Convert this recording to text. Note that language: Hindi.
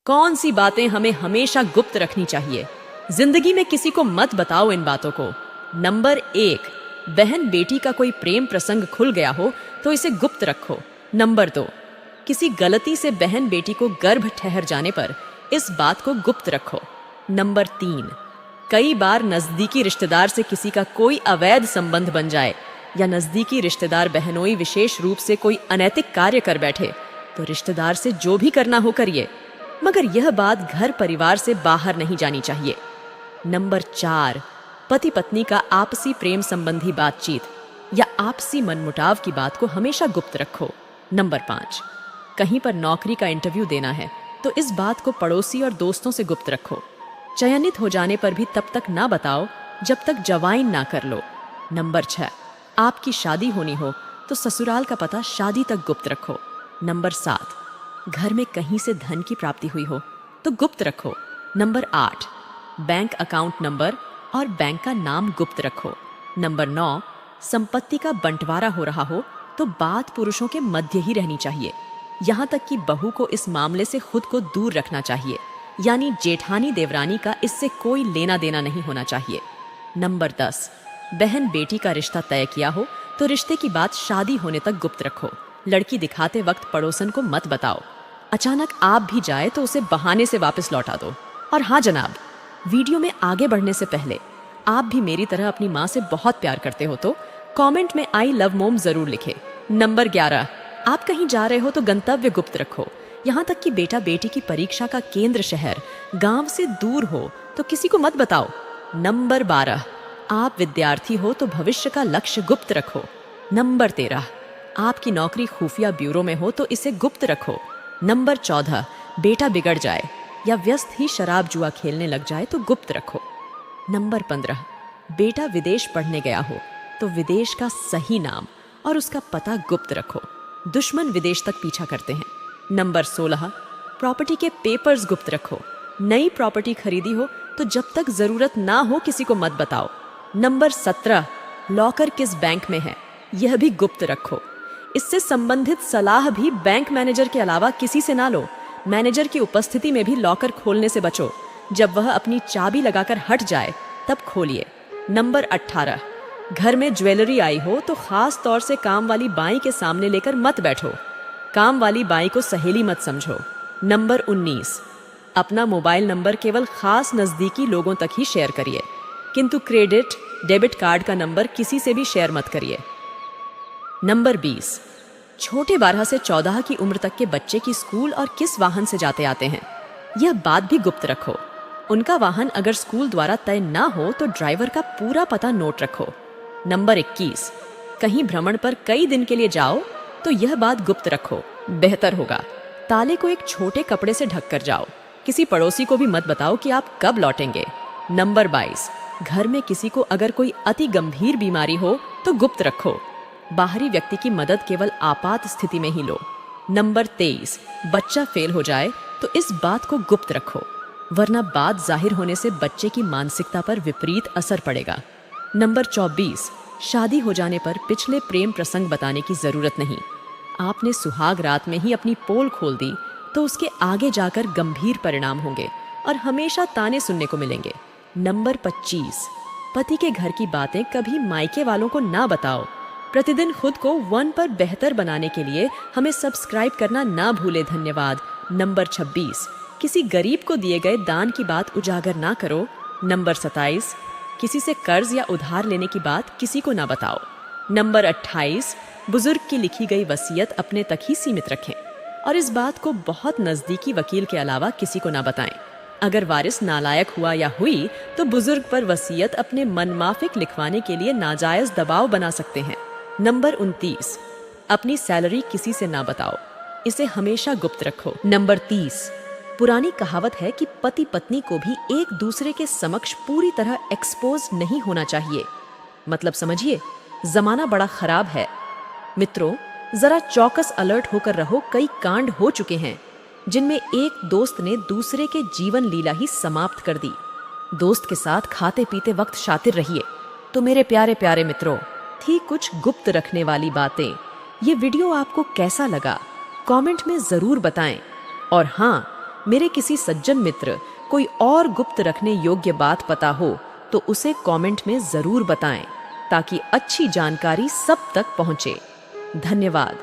कौन सी बातें हमें हमेशा गुप्त रखनी चाहिए? जिंदगी में किसी को मत बताओ इन बातों को। नंबर 1, बहन बेटी का कोई प्रेम प्रसंग खुल गया हो तो इसे गुप्त रखो। नंबर 2, किसी गलती से बहन बेटी को गर्भ ठहर जाने पर इस बात को गुप्त रखो। नंबर 3, कई बार नजदीकी रिश्तेदार से किसी का कोई अवैध संबंध बन जाए या नजदीकी रिश्तेदार बहनोई विशेष रूप से कोई अनैतिक कार्य कर बैठे तो रिश्तेदार से जो भी करना हो करिए, मगर यह बात घर परिवार से बाहर नहीं जानी चाहिए। नंबर 4, पति पत्नी का आपसी प्रेम संबंधी बातचीत या आपसी मनमुटाव की बात को हमेशा गुप्त रखो। नंबर 5, कहीं पर नौकरी का इंटरव्यू देना है तो इस बात को पड़ोसी और दोस्तों से गुप्त रखो। चयनित हो जाने पर भी तब तक ना बताओ जब तक जवाइन ना कर लो। नंबर 6, आपकी शादी होनी हो तो ससुराल का पता शादी तक गुप्त रखो। नंबर 7, घर में कहीं से धन की प्राप्ति हुई हो तो गुप्त रखो। नंबर 8, बैंक अकाउंट नंबर और बैंक का नाम गुप्त रखो। नंबर 9, संपत्ति का बंटवारा हो रहा हो तो बात पुरुषों के मध्य ही रहनी चाहिए। यहाँ तक कि बहू को इस मामले से खुद को दूर रखना चाहिए, यानी जेठानी देवरानी का इससे कोई लेना देना नहीं होना चाहिए। नंबर 10, बहन बेटी का रिश्ता तय किया हो तो रिश्ते की बात शादी होने तक गुप्त रखो। लड़की दिखाते वक्त पड़ोसन को मत बताओ। अचानक आप भी जाए तो उसे बहाने से वापस लौटा दो। और हाँ जनाब, वीडियो में आगे बढ़ने से पहले आप भी मेरी तरह अपनी माँ से बहुत प्यार करते हो तो कमेंट में आई लव मोम जरूर लिखे। नंबर 11, आप कहीं जा रहे हो तो गंतव्य गुप्त रखो। यहाँ तक कि बेटा बेटी की परीक्षा का केंद्र शहर गांव से दूर हो तो किसी को मत बताओ। नंबर 12, आप विद्यार्थी हो तो भविष्य का लक्ष्य गुप्त रखो। नंबर 13, आपकी नौकरी खुफिया ब्यूरो में हो तो इसे गुप्त रखो। नंबर 14, बेटा बिगड़ जाए या व्यस्त ही शराब जुआ खेलने लग जाए तो गुप्त रखो। नंबर 15, बेटा विदेश पढ़ने गया हो तो विदेश का सही नाम और उसका पता गुप्त रखो। दुश्मन विदेश तक पीछा करते हैं। नंबर 16, प्रॉपर्टी के पेपर्स गुप्त रखो। नई प्रॉपर्टी खरीदी हो तो जब तक जरूरत ना हो किसी को मत बताओ। नंबर 17, लॉकर किस बैंक में है यह भी गुप्त रखो। इससे संबंधित सलाह भी बैंक मैनेजर के अलावा किसी से ना लो। मैनेजर की उपस्थिति में भी लॉकर खोलने से बचो। जब वह अपनी चाबी लगाकर हट जाए तब खोलिए। नंबर 18, घर में ज्वेलरी आई हो तो खास तौर से काम वाली बाई के सामने लेकर मत बैठो। काम वाली बाई को सहेली मत समझो। नंबर 19, अपना मोबाइल नंबर केवल खास नजदीकी लोगों तक ही शेयर करिए, किंतु क्रेडिट डेबिट कार्ड का नंबर किसी से भी शेयर मत करिए। नंबर 20, छोटे 12 से 14 की उम्र तक के बच्चे की स्कूल और किस वाहन से जाते आते हैं यह बात भी गुप्त रखो। उनका वाहन अगर स्कूल द्वारा तय ना हो तो ड्राइवर का पूरा पता नोट रखो। नंबर 21, कहीं भ्रमण पर कई दिन के लिए जाओ तो यह बात गुप्त रखो, बेहतर होगा। ताले को एक छोटे कपड़े से ढक कर जाओ। किसी पड़ोसी को भी मत बताओ कि आप कब लौटेंगे। नंबर 22, घर में किसी को अगर कोई अति गंभीर बीमारी हो तो गुप्त रखो। बाहरी व्यक्ति की मदद केवल आपात स्थिति में ही लो। नंबर 23, बच्चा फेल हो जाए तो इस बात को गुप्त रखो, वरना बात जाहिर होने से बच्चे की मानसिकता पर विपरीत असर पड़ेगा। नंबर 24, शादी हो जाने पर पिछले प्रेम प्रसंग बताने की जरूरत नहीं। आपने सुहाग रात में ही अपनी पोल खोल दी तो उसके आगे जाकर गंभीर परिणाम होंगे और हमेशा ताने सुनने को मिलेंगे। नंबर 25, पति के घर की बातें कभी मायके वालों को ना बताओ। प्रतिदिन खुद को 1 पर बेहतर बनाने के लिए हमें सब्सक्राइब करना ना भूले। धन्यवाद। नंबर 26, किसी गरीब को दिए गए दान की बात उजागर ना करो। नंबर 27, किसी से कर्ज या उधार लेने की बात किसी को ना बताओ। नंबर 28, बुजुर्ग की लिखी गई वसीयत अपने तक ही सीमित रखें और इस बात को बहुत नजदीकी वकील के अलावा किसी को ना बताएं। अगर वारिस नालायक हुआ या हुई तो बुजुर्ग पर वसीयत अपने मनमाफिक लिखवाने के लिए नाजायज दबाव बना सकते हैं। नंबर 29, अपनी सैलरी किसी से ना बताओ, इसे हमेशा गुप्त रखो। नंबर 30, पुरानी कहावत है कि पति पत्नी को भी एक दूसरे के समक्ष पूरी तरह एक्सपोज नहीं होना चाहिए। मतलब समझिए, जमाना बड़ा खराब है। मित्रों, जरा चौकस अलर्ट होकर रहो। कई कांड हो चुके हैं जिनमें एक दोस्त ने दूसरे के जीवन लीला ही समाप्त कर दी। दोस्त के साथ खाते पीते वक्त शातिर रहिए। तो मेरे प्यारे प्यारे मित्रों, थी कुछ गुप्त रखने वाली बातें। ये वीडियो आपको कैसा लगा कमेंट में जरूर बताएं। और हाँ, मेरे किसी सज्जन मित्र कोई और गुप्त रखने योग्य बात पता हो तो उसे कमेंट में जरूर बताएं ताकि अच्छी जानकारी सब तक पहुंचे। धन्यवाद।